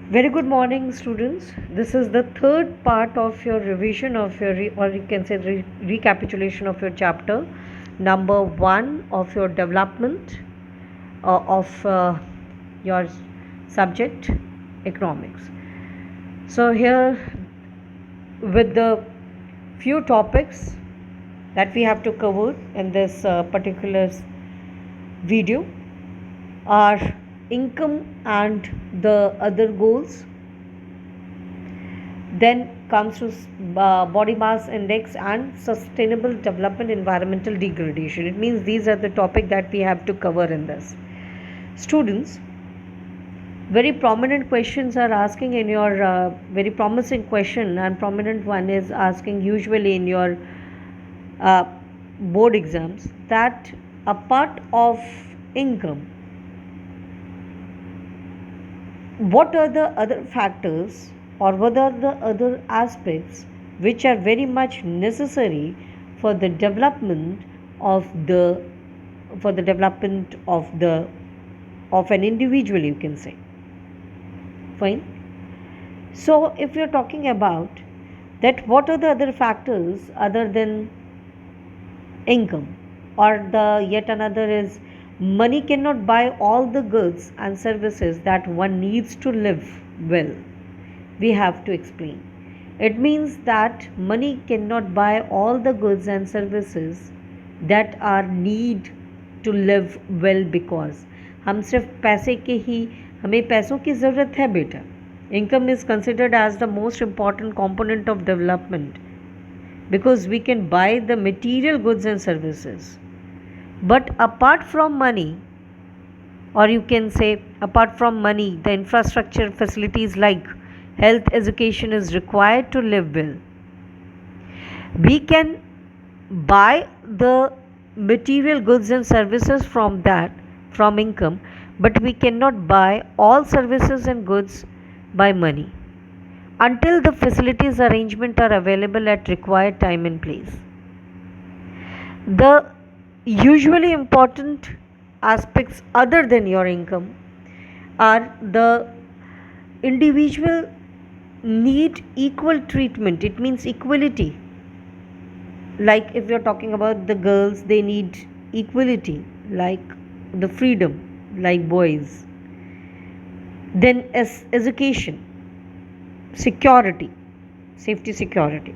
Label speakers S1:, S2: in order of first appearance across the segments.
S1: Very good morning, students. This is the third part of your revision of your, or you can say recapitulation of your chapter number one of your development of your subject economics. So, here with the few topics that we have to cover in this particular video are income and the other goals. Then comes to body mass index and sustainable development environmental degradation. It means these are the topic that we have to cover in this. Students, very prominent questions are asking in your very promising question, and prominent one is asking usually in your uh, board exams, that a part of income, what are the other factors or what are the other aspects which are very much necessary for the development of the of an individual, you can say. Fine. So if you're talking about that, what are the other factors other than income, or the yet another is money cannot buy all the goods and services that one needs to live well. We have to explain. It means that money cannot buy all the goods and services that are need to live well, because हम सिर्फ पैसे के ही, हमें पैसों की ज़रूरत है बेटा. Income is considered as the most important component of development because we can buy the material goods and services. But apart from money, or you can say apart from money, the infrastructure facilities like health, education is required to live well. We can buy the material goods and services from income, but we cannot buy all services and goods by money until the facilities arrangement are available at required time and place. The usually important aspects other than your income are the individual need equal treatment. It means equality. Like if you're talking about the girls, they need equality, like the freedom, like boys. Then as education, security, safety, security,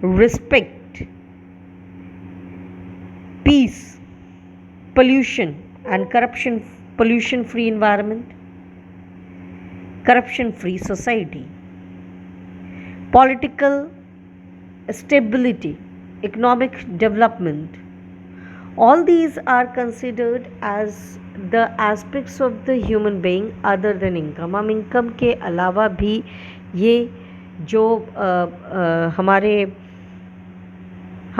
S1: respect, peace, pollution and pollution free environment, corruption free society, political stability, economic development. All these are considered as the aspects of the human being other than income. हम income के अलावा भी ये जो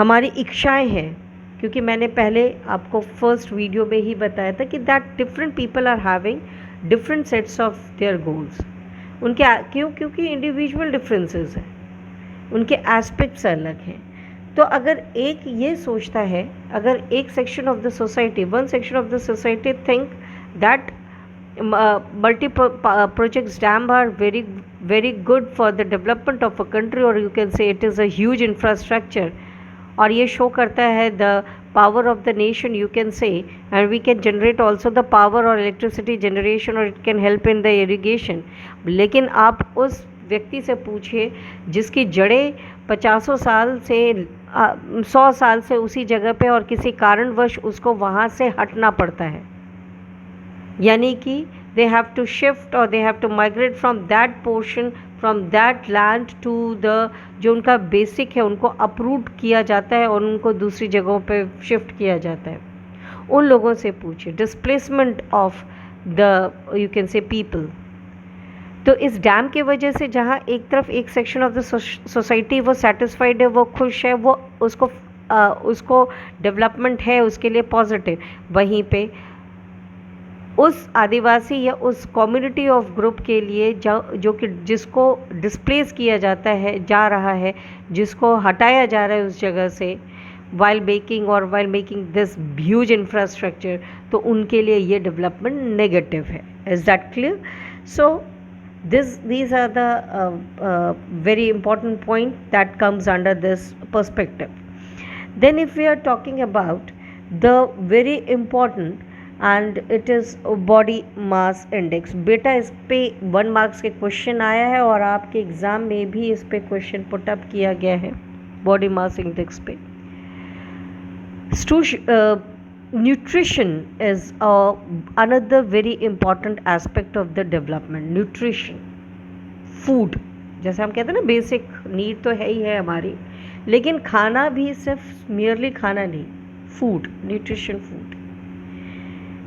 S1: हमारी इच्छाएं हैं, क्योंकि मैंने पहले आपको फर्स्ट वीडियो में ही बताया था कि that different people are having different sets of their goals. उनके क्योंकि इंडिविजुअल डिफरेंसेस हैं, उनके एस्पेक्ट्स अलग हैं. तो अगर एक ये सोचता है, अगर एक section of the society, one section of the society think that multi projects dam are very good for the development of a country, or you can say it is a huge infrastructure, और ये show करता है the power of the nation, you can say, and we can generate also the power और electricity generation, और it can help in the irrigation. लेकिन आप उस व्यक्ति से पूछिए जिसकी जड़ें 50 साल से 100 साल से उसी जगह पे, और किसी कारणवश उसको वहाँ से हटना पड़ता है, यानी कि they have to shift or they have to migrate from that portion, from that land to the, जो उनका बेसिक है उनको अपरूट किया जाता है और उनको दूसरी जगहों पे शिफ्ट किया जाता है. उन लोगों से पूछिए displacement of the, you can से, पीपल. तो इस डैम की वजह से जहाँ एक तरफ एक सेक्शन ऑफ द सोसाइटी वो सेटिस्फाइड है, वो खुश है, वो उसको डेवलपमेंट है उसके लिए पॉजिटिव, वहीं पे उस आदिवासी या उस कम्युनिटी ऑफ ग्रुप के लिए जो कि जिसको डिस्प्लेस किया जाता है, जा रहा है, जिसको हटाया जा रहा है उस जगह से while making this huge infrastructure, तो उनके लिए ये डेवलपमेंट नेगेटिव है. Is that clear? So These are the very important point that comes under this perspective. Then if we are talking about the very important, and it is body mass index. बेटा इस पे 1 marks के question आया है और आपके exam में भी इस पे क्वेश्चन पुटअप किया गया है बॉडी मास इंडेक्स पे. Nutrition is another very important aspect of the development. Nutrition, food, जैसे हम कहते हैं ना बेसिक नीड तो है ही है हमारी, लेकिन खाना भी सिर्फ मियरली खाना नहीं, food, nutrition food.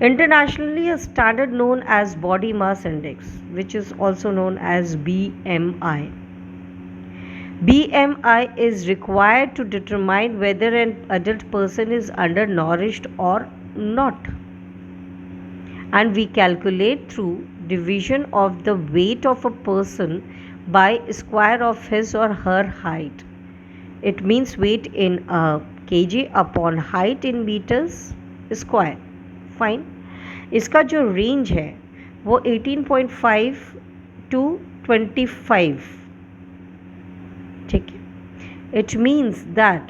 S1: Internationally, a standard known as body mass index, which is also known as BMI. BMI is required to determine whether an adult person is undernourished or not. And we calculate through division of the weight of a person by square of his or her height. It means weight in kg upon height in meters square. Fine. इसका जो range है वो 18.5 to 25. ठीक है. It means that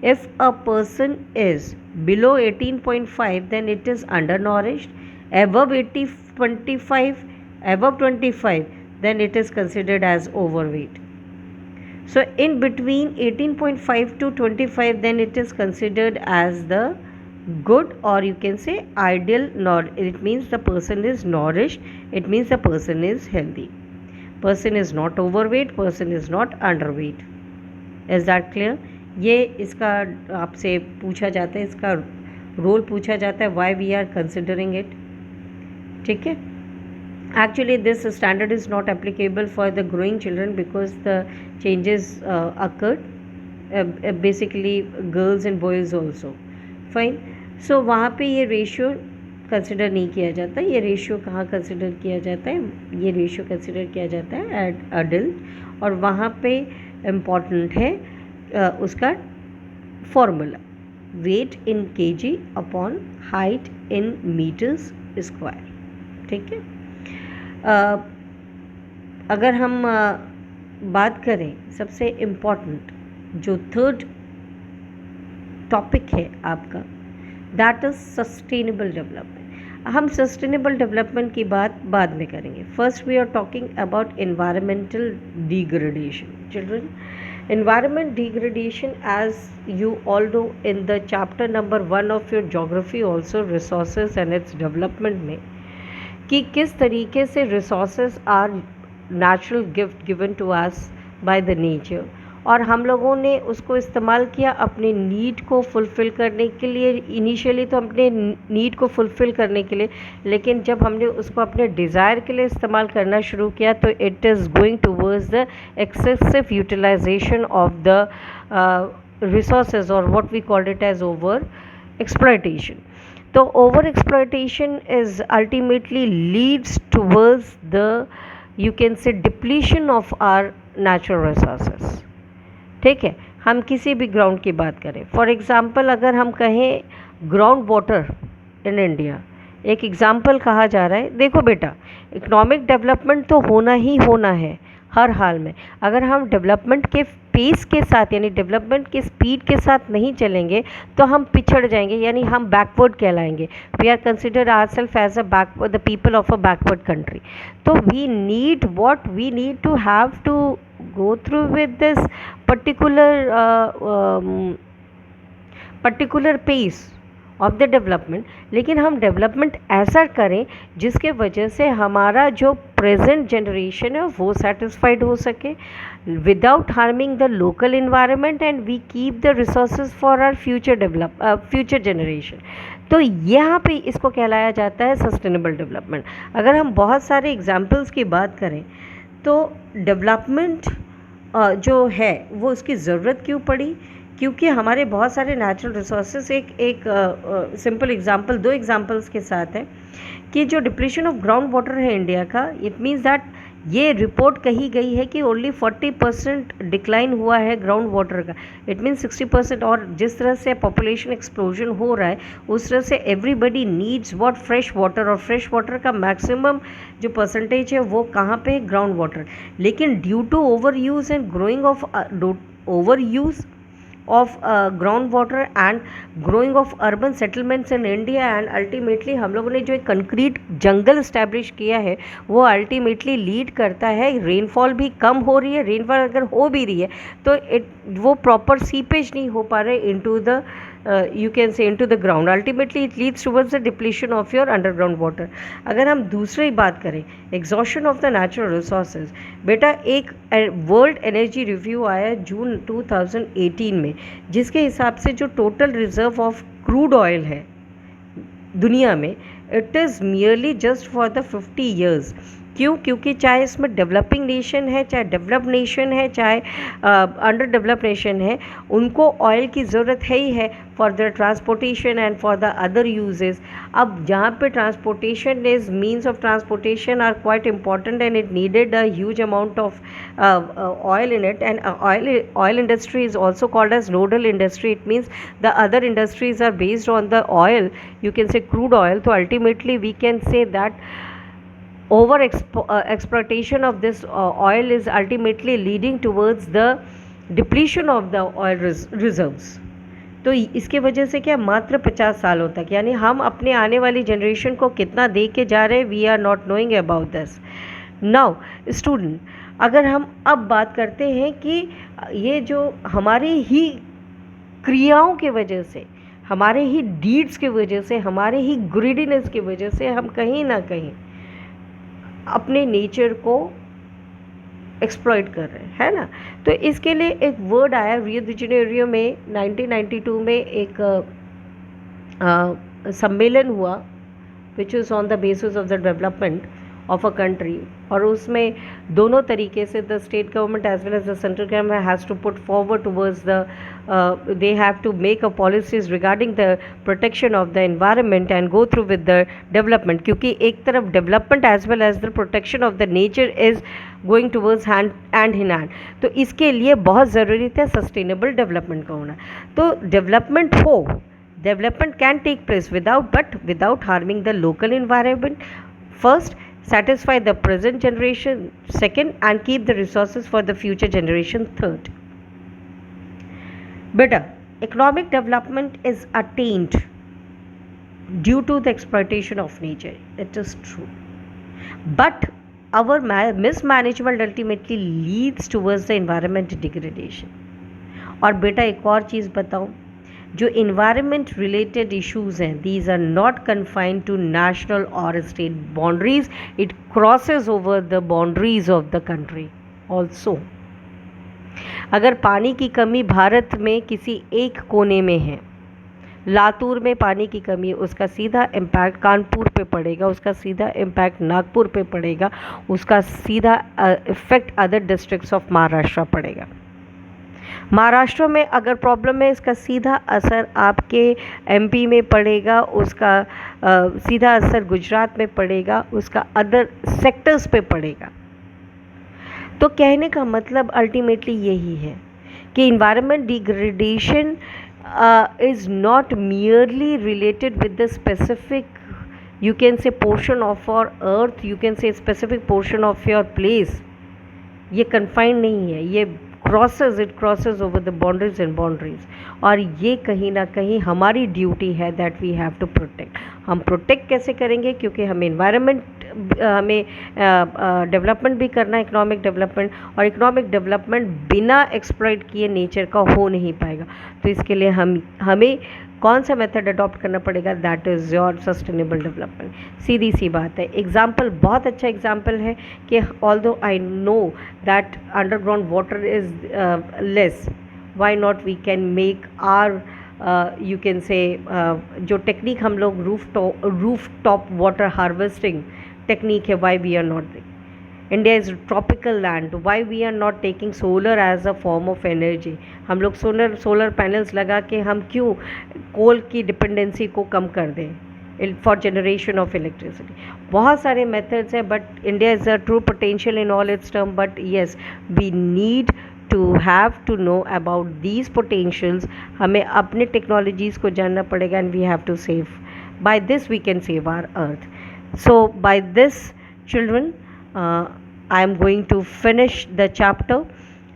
S1: if a person is below 18.5 then it is undernourished, above 25 then it is considered as overweight. So in between 18.5 to 25 then it is considered as the good, or you can say ideal. It means the person is nourished, it means the person is healthy, person is not overweight, person is not underweight. Is that clear? ये इसका आपसे पूछा जाता है, इसका role पूछा जाता है, why we are considering it. ठीक है. Actually this standard is not applicable for the growing children because the changes occurred basically girls and boys also. Fine. सो वहाँ पे ये रेशियो कंसिडर नहीं किया जाता. ये रेशियो कहाँ कंसिडर किया जाता है? ये रेशियो कंसिडर किया जाता है एट अडल्ट, और वहाँ पे इम्पॉर्टेंट है उसका formula, weight in KG upon height in metres square. ठीक है. अगर हम बात करें सबसे इम्पॉर्टेंट जो थर्ड टॉपिक है आपका, दैट इज़ सस्टेनेबल डेवलपमेंट. हम सस्टेनेबल डेवलपमेंट की बात बाद में करेंगे. First we are talking about environmental degradation. Children, environment degradation, as you all know in the chapter number 1 of your geography also, resources and its development में, कि किस तरीके से resources are natural gift given to us by the nature, और हम लोगों ने उसको इस्तेमाल किया अपने नीड को फुलफ़िल करने के लिए. इनिशियली तो अपने नीड को फुलफ़िल करने के लिए, लेकिन जब हमने उसको अपने डिज़ायर के लिए इस्तेमाल करना शुरू किया तो it is going towards the excessive utilization of the resources, और what we called it as over exploitation. तो over exploitation is ultimately leads towards the, you can say, depletion of our natural resources. ठीक है. हम किसी भी ground की बात करें, फॉर एग्ज़ाम्पल अगर हम कहें ग्राउंड वाटर इन इंडिया, एक एग्ज़ाम्पल कहा जा रहा है. देखो बेटा, इकोनॉमिक डेवलपमेंट तो होना ही होना है हर हाल में. अगर हम डेवलपमेंट के पेस के साथ यानी डेवलपमेंट के स्पीड के साथ नहीं चलेंगे तो हम पिछड़ जाएंगे, यानी हम बैकवर्ड कहलाएंगे. We are considered ourselves as the people of a backward country. तो we need what we need to have to go through with this particular pace of the development. लेकिन हम डेवलपमेंट ऐसा करें जिसके वजह से हमारा जो प्रेजेंट जनरेशन है वो सेटिस्फाइड हो सके without harming the local environment, and we keep the resources for our future generation. तो यहाँ पे इसको कहलाया जाता है सस्टेनेबल डेवलपमेंट. अगर हम बहुत सारे एग्जाम्पल्स की बात करें तो डेवलपमेंट जो है वो उसकी ज़रूरत क्यों पड़ी? क्योंकि हमारे बहुत सारे नेचुरल रिसोर्सेज, एक सिंपल एग्जांपल, 2 एग्जांपल्स के साथ है कि जो डिप्लीशन ऑफ ग्राउंड वाटर है इंडिया का, इट मीन्स दैट ये रिपोर्ट कही गई है कि ओनली 40% डिक्लाइन हुआ है ग्राउंड वाटर का। It means 60%। और जिस तरह से पॉपुलेशन एक्सप्लोजन हो रहा है उस तरह से everybody needs what, fresh water. और फ्रेश वाटर का मैक्सिमम जो परसेंटेज है वो कहाँ पे है? Ground water. लेकिन due to over use and growing of over use of groundwater and growing of urban settlements in India and ultimately हम लोगों ने जो एक कंक्रीट जंगल इस्टेब्लिश किया है वो अल्टीमेटली लीड करता है, रेनफॉल भी कम हो रही है। रेनफॉल अगर हो भी रही है तो वो प्रॉपर सीपेज नहीं हो पा रहे into the you can say into the ground. Ultimately it leads towards the depletion of your underground water. अगर हम दूसरी बात करें exhaustion of the natural resources, बेटा एक वर्ल्ड एनर्जी रिव्यू आया जून 2018 में, जिसके हिसाब से जो total reserve of crude oil है दुनिया में, it is merely just for the 50 years. क्यों? क्योंकि चाहे इसमें डेवलपिंग नेशन है, चाहे डेवलप नेशन है, चाहे अंडर डेवलप नेशन है, उनको ऑयल की ज़रूरत है ही है for the transportation and for the other uses. अब जहाँ पे transportation is means of transportation are quite important and it needed a huge amount of oil in it, and oil industry is also called as nodal industry. It means the other industries are based on the oil, you can say crude oil. So ultimately we can say that exploitation of this oil is ultimately leading towards the depletion of the oil reserves. तो इसके वजह से क्या, मात्र 50 सालों तक, यानी हम अपने आने वाली जनरेशन को कितना दे के जा रहे हैं, we are not knowing about this. Now student, अगर हम अब बात करते हैं कि ये जो हमारी ही क्रियाओं की वजह से, हमारे ही डीड्स की वजह से, हमारे ही ग्रीडीनेस की वजह से हम कहीं ना कहीं अपने नेचर को एक्सप्लॉइट कर रहे हैं, है ना। तो इसके लिए एक वर्ड आया रियो डी जेनेरियो में 1992 में, एक सम्मेलन हुआ which is on the basis of the development of a country. और उसमें दोनों तरीके से the state government as well as the central government has to put forward towards the they have to make a policies regarding the protection of the environment and go through with the development, क्योंकि एक तरफ development as well as the protection of the nature is going towards hand in hand। तो इसके लिए बहुत ज़रूरी था sustainable development का होना। तो डेवलपमेंट हो, development can take place without harming the local environment. First, satisfy the present generation. Second, and keep the resources for the future generation. Third, better economic development is attained due to the exploitation of nature. It is true, but our mismanagement ultimately leads towards the environment degradation. और बेटा एक और चीज़ बताऊँ, जो environment related issues हैं, these are not confined to national or state boundaries. It crosses over the boundaries of the country also. अगर पानी की कमी भारत में किसी एक कोने में है, लातूर में पानी की कमी, उसका सीधा इम्पैक्ट कानपुर पे पड़ेगा, उसका सीधा इम्पैक्ट नागपुर पे पड़ेगा, उसका सीधा effect other districts of Maharashtra पड़ेगा। महाराष्ट्र में अगर प्रॉब्लम है, इसका सीधा असर आपके एमपी में पड़ेगा, उसका सीधा असर गुजरात में पड़ेगा, उसका अदर सेक्टर्स पे पड़ेगा। तो कहने का मतलब अल्टीमेटली यही है कि environment degradation is not merely related with the specific, you can say portion of our earth, you can say specific portion of your place. ये confined नहीं है, ये it crosses over the boundaries and boundaries. और ये कहीं ना कहीं हमारी ड्यूटी है that we have to protect. हम प्रोटेक्ट कैसे करेंगे? क्योंकि हमें इन्वायरमेंट, हमें डेवलपमेंट भी करना है, इकोनॉमिक डेवलपमेंट, और इकोनॉमिक डेवलपमेंट बिना एक्सप्लॉइट किए नेचर का हो नहीं पाएगा। तो इसके लिए हमें कौन सा मेथड अडॉप्ट करना पड़ेगा? That is your sustainable development. सीधी सी बात है। एग्जाम्पल, बहुत अच्छा एग्जाम्पल है कि although I know that underground water is less, why not we can make or you can say जो टेक्निक हम लोग roof top water harvesting technique है, why we are not, India is tropical land, why we are not taking solar as a form of energy. हम लोग solar panels लगा के हम क्यों कोल की डिपेंडेंसी को कम कर दें? for generation of electricity. बहुत सारे methods हैं, but India is a true potential in all its term. But yes, we need to have to know about these potentials. हमें अपने technologies को जानना पड़ेगा, and we have to save. By this we can save our earth. So by this, children, I am going to finish the chapter,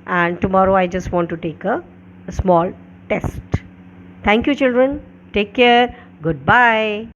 S1: and tomorrow I just want to take a small test. Thank you, children. Take care. Goodbye.